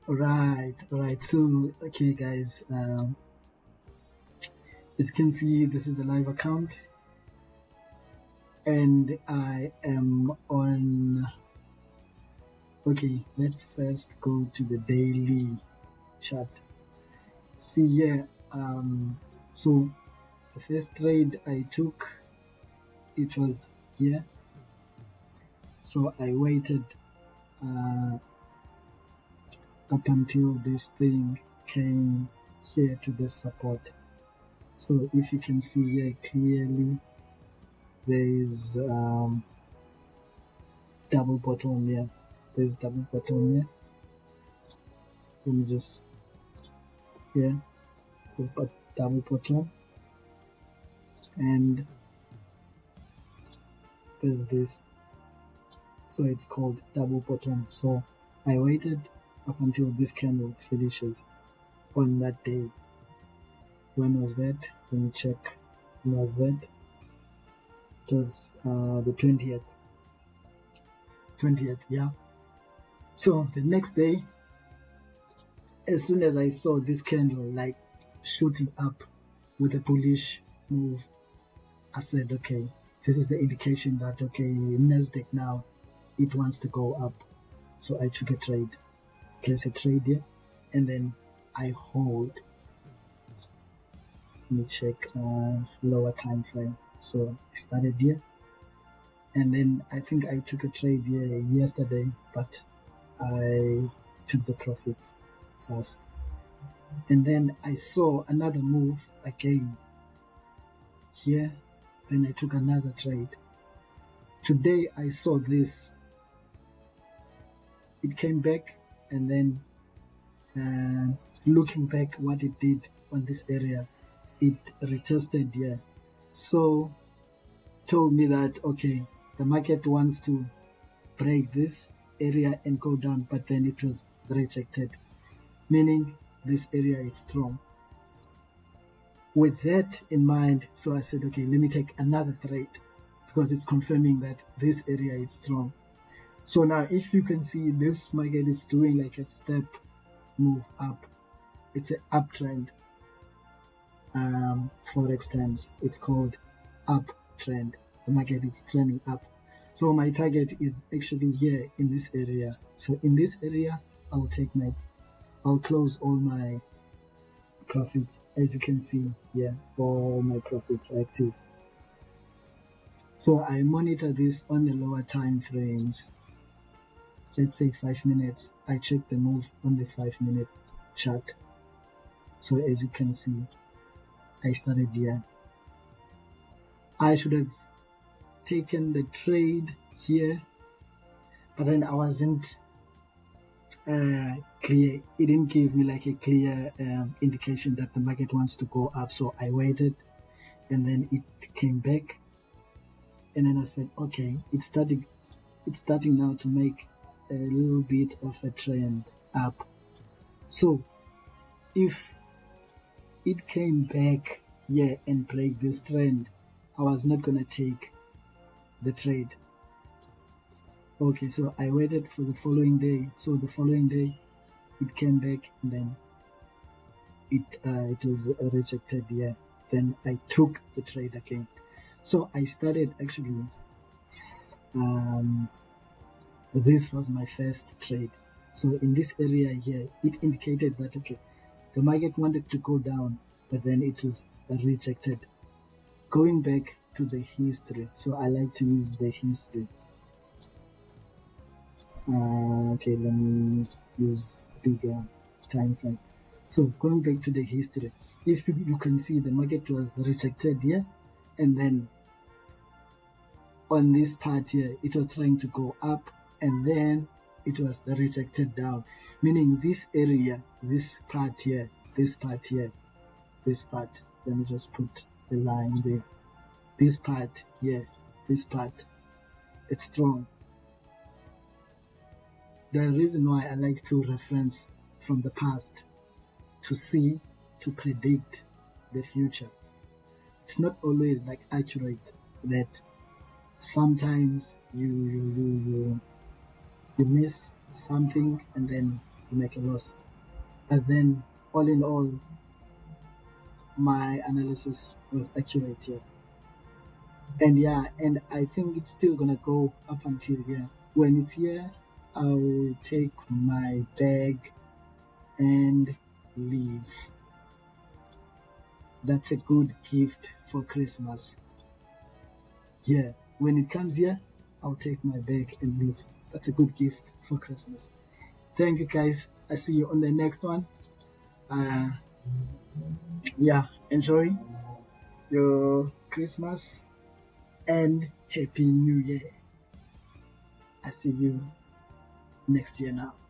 Right. So, okay, guys, as you can see, this is a live account, and I am on. Okay, let's first go to the daily chart. See here, so the first trade I took, it was here. So I waited up until this thing came here to this support. So if you can see here clearly, there is double bottom here. There's double bottom here. Let me just here. There's double bottom, and there's this. So it's called double bottom. So I waited up until this candle finishes on that day. When was that? Let me check. When was that? It was the 20th. 20th, yeah. So the next day, as soon as I saw this candle like shooting up with a bullish move, I said, okay, this is the indication that, okay, Nasdaq now, it wants to go up. So I took a trade, place a trade here, and then I hold. Let me check lower time frame. So I started here, and then I think I took a trade here yesterday, but I took the profits first. And then I saw another move again here, then I took another trade. Today I saw this, it came back, and then looking back what it did on this area, it retested here. So told me that, okay, the market wants to break this area and go down, but then it was rejected, meaning this area is strong. With that in mind, so I said, okay, let me take another trade because it's confirming that this area is strong. So now if you can see, this market is doing like a step move up. It's an uptrend. Forex terms, it's called uptrend. The market is trending up. So my target is actually here in this area. So in this area, I'll close all my profits. As you can see here, all my profits are active. So I monitor this on the lower time frames. Let's say 5 minutes. I check the move on the 5-minute chart. So as you can see, I started here. I should have taken the trade here, but then I wasn't clear. It didn't give me like a clear indication that the market wants to go up. So I waited, and then it came back, and then I said, okay, it's starting now to make a little bit of a trend up. So if it came back here and break this trend, I was not gonna take the trade. Okay, so I waited for the following day. So the following day it came back, and then it was rejected here. Then I took the trade again. So I started actually this was my first trade. So in this area here, it indicated that, okay, the market wanted to go down, but then it was rejected. Going back to the history, so I like to use the history. Okay, let me use bigger time frame. So going back to the history, if you can see, the market was rejected here, and then on this part here, it was trying to go up, and then it was rejected down, meaning this area, this part here, this part here, this part, let me just put a line there, this part here, this part, it's strong. The reason why I like to reference from the past to predict the future, it's not always like accurate, that sometimes you miss something, and then you make a loss. But then, all in all, my analysis was accurate here. And I think it's still gonna go up until here. When it's here, I'll take my bag and leave. That's a good gift for Christmas. Yeah, when it comes here, I'll take my bag and leave. That's a good gift for Christmas. Thank you, guys. I see you on the next one. Enjoy your Christmas and Happy New Year. I see you next year now.